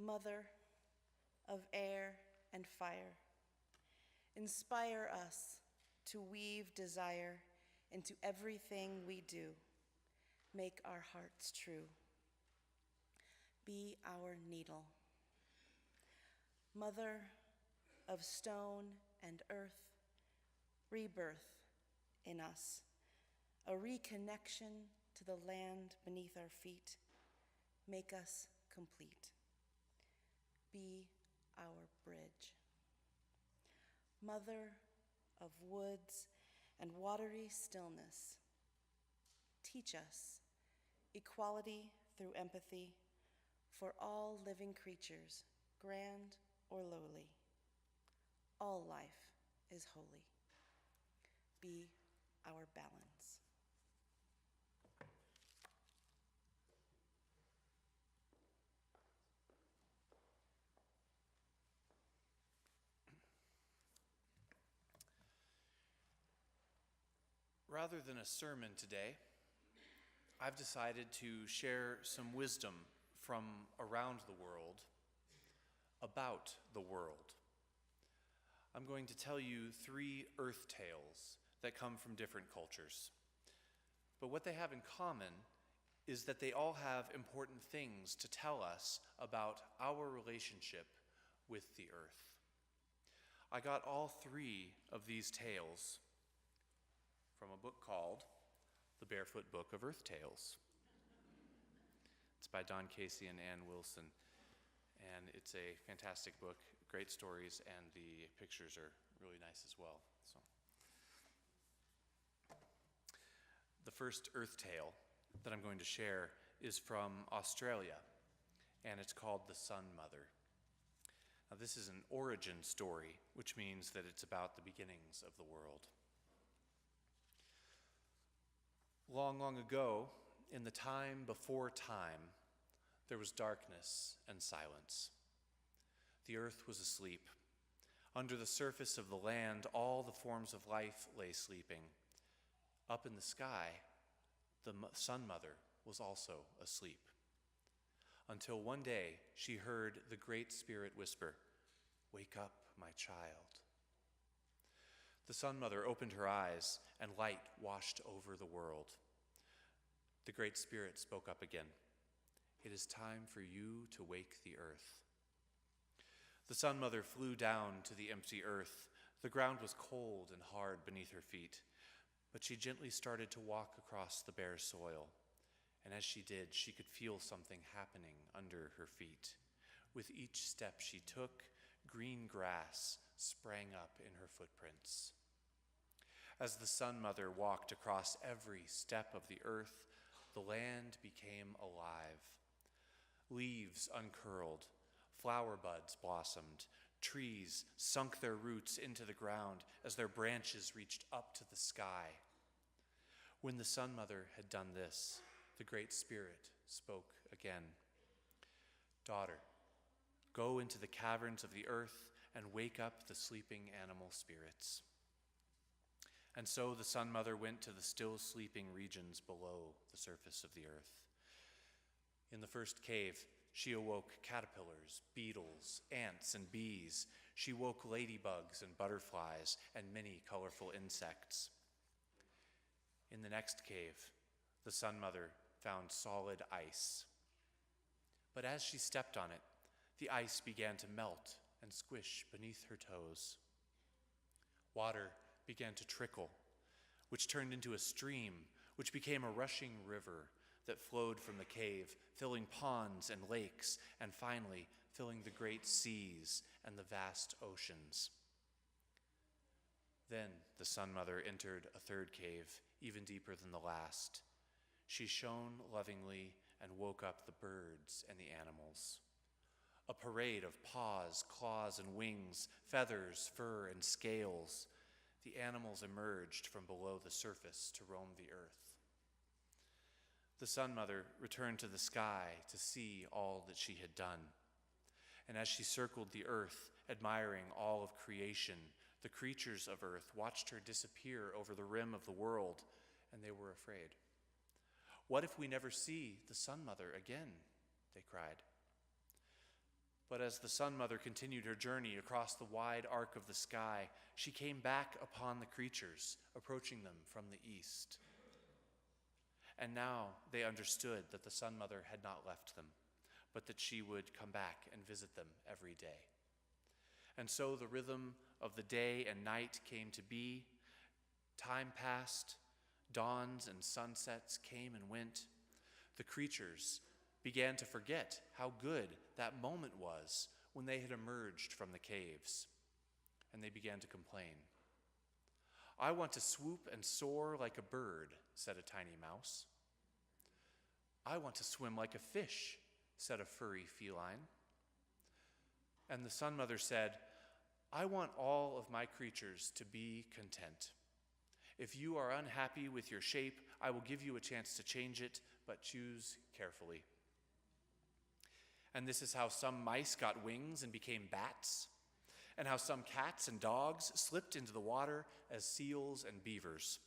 Mother of air and fire, inspire us to weave desire into everything we do. Make our hearts true. Be our needle. Mother of stone and earth, rebirth in us, a reconnection to the land beneath our feet. Make us complete. Be our bridge. Mother of woods and watery stillness, teach us equality through empathy for all living creatures, grand or lowly. All life is holy. Be our balance. Rather than a sermon today, I've decided to share some wisdom from around the world about the world. I'm going to tell you 3 earth tales that come from different cultures. But what they have in common is that they all have important things to tell us about our relationship with the earth. I got all 3 of these tales from a book called The Barefoot Book of Earth Tales. It's by Don Casey and Ann Wilson, and it's a fantastic book, great stories, and the pictures are really nice as well. So, the first earth tale that I'm going to share is from Australia, and it's called The Sun Mother. Now, this is an origin story, which means that it's about the beginnings of the world. Long, long ago, in the time before time, there was darkness and silence. The earth was asleep. Under the surface of the land, all the forms of life lay sleeping. Up in the sky, the Sun Mother was also asleep. Until one day, she heard the Great Spirit whisper, "Wake up, my child." The Sun Mother opened her eyes, and light washed over the world. The Great Spirit spoke up again. "It is time for you to wake the earth." The Sun Mother flew down to the empty earth. The ground was cold and hard beneath her feet, but she gently started to walk across the bare soil. And as she did, she could feel something happening under her feet. With each step she took, green grass sprang up in her footprints. As the Sun Mother walked across every step of the earth, the land became alive. Leaves uncurled, flower buds blossomed, trees sunk their roots into the ground as their branches reached up to the sky. When the Sun Mother had done this, the Great Spirit spoke again. "Daughter, go into the caverns of the earth and wake up the sleeping animal spirits." And so the Sun Mother went to the still sleeping regions below the surface of the earth. In the first cave, she awoke caterpillars, beetles, ants, and bees. She woke ladybugs and butterflies and many colorful insects. In the next cave, the Sun Mother found solid ice. But as she stepped on it, the ice began to melt and squish beneath her toes. Water began to trickle, which turned into a stream, which became a rushing river that flowed from the cave, filling ponds and lakes, and finally filling the great seas and the vast oceans. Then the Sun Mother entered a third cave, even deeper than the last. She shone lovingly and woke up the birds and the animals. A parade of paws, claws, and wings, feathers, fur, and scales. The animals emerged from below the surface to roam the earth. The Sun Mother returned to the sky to see all that she had done. And as she circled the earth, admiring all of creation, the creatures of earth watched her disappear over the rim of the world, and they were afraid. "What if we never see the Sun Mother again?" they cried. But as the Sun Mother continued her journey across the wide arc of the sky, she came back upon the creatures, approaching them from the east. And now they understood that the Sun Mother had not left them, but that she would come back and visit them every day. And so the rhythm of the day and night came to be. Time passed, dawns and sunsets came and went. The creatures began to forget how good that moment was when they had emerged from the caves, and they began to complain. "I want to swoop and soar like a bird," said a tiny mouse. "I want to swim like a fish," said a furry feline. And the Sun Mother said, "I want all of my creatures to be content. If you are unhappy with your shape, I will give you a chance to change it, but choose carefully." And this is how some mice got wings and became bats, and how some cats and dogs slipped into the water as seals and beavers.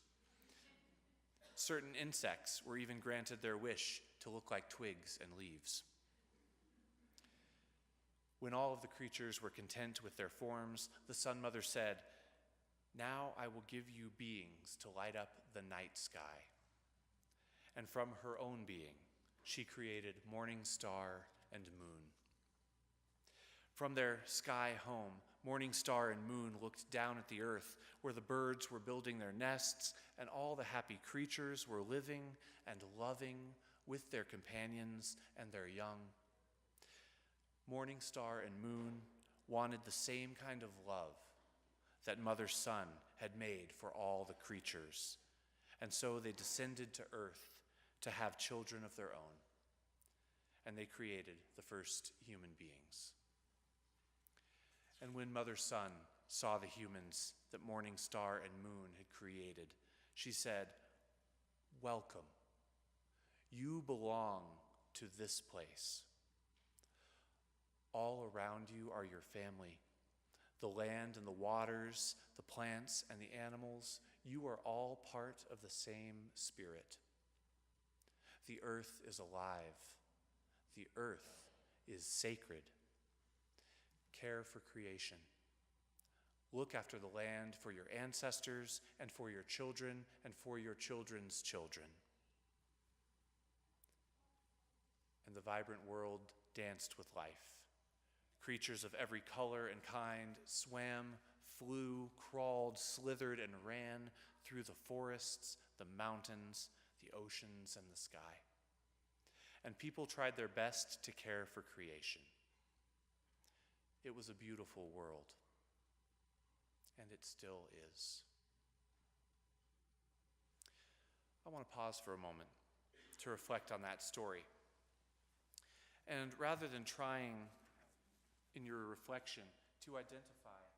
Certain insects were even granted their wish to look like twigs and leaves. When all of the creatures were content with their forms, the Sun Mother said, "Now I will give you beings to light up the night sky." And from her own being, she created morning star and moon. From their sky home, morning star and moon looked down at the earth, where the birds were building their nests and all the happy creatures were living and loving with their companions and their young. Morning star and moon wanted the same kind of love that Mother Sun had made for all the creatures, and so they descended to earth to have children of their own, and they created the first human beings. And when Mother Sun saw the humans that morning star and moon had created, she said, "Welcome. You belong to this place. All around you are your family. The land and the waters, the plants and the animals, you are all part of the same spirit. The earth is alive. The earth is sacred. Care for creation. Look after the land for your ancestors and for your children and for your children's children." And the vibrant world danced with life. Creatures of every color and kind swam, flew, crawled, slithered, and ran through the forests, the mountains, the oceans, and the sky. And people tried their best to care for creation. It was a beautiful world, and it still is. I want to pause for a moment to reflect on that story. And rather than trying in your reflection to identify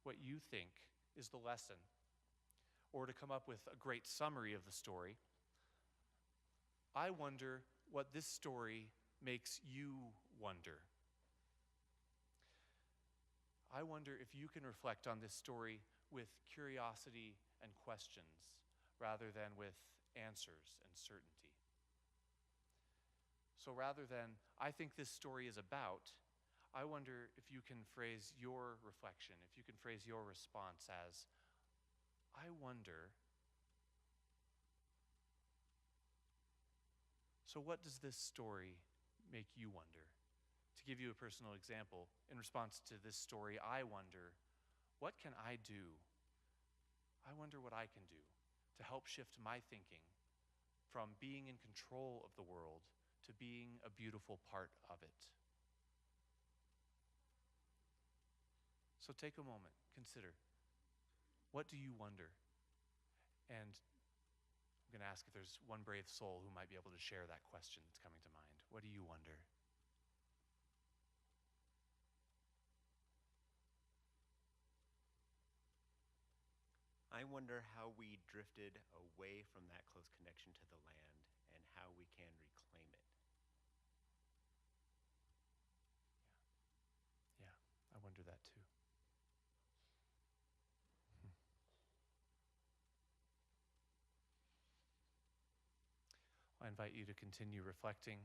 what you think is the lesson, or to come up with a great summary of the story, I wonder what this story makes you wonder. I wonder if you can reflect on this story with curiosity and questions rather than with answers and certainty. So rather than, "I think this story is about," I wonder if you can phrase your reflection, if you can phrase your response as, "I wonder, so what does this story make you wonder?" To give you a personal example, in response to this story, I wonder, what can I do? I wonder what I can do to help shift my thinking from being in control of the world to being a beautiful part of it. So take a moment, consider, what do you wonder? And I'm going to ask if there's one brave soul who might be able to share that question that's coming to mind. What do you wonder? I wonder how we drifted away from that close connection to the land and how we can reclaim it. Yeah, I wonder that too. I invite you to continue reflecting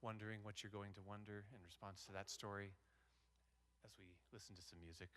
wondering what you're going to wonder in response to that story as we listen to some music.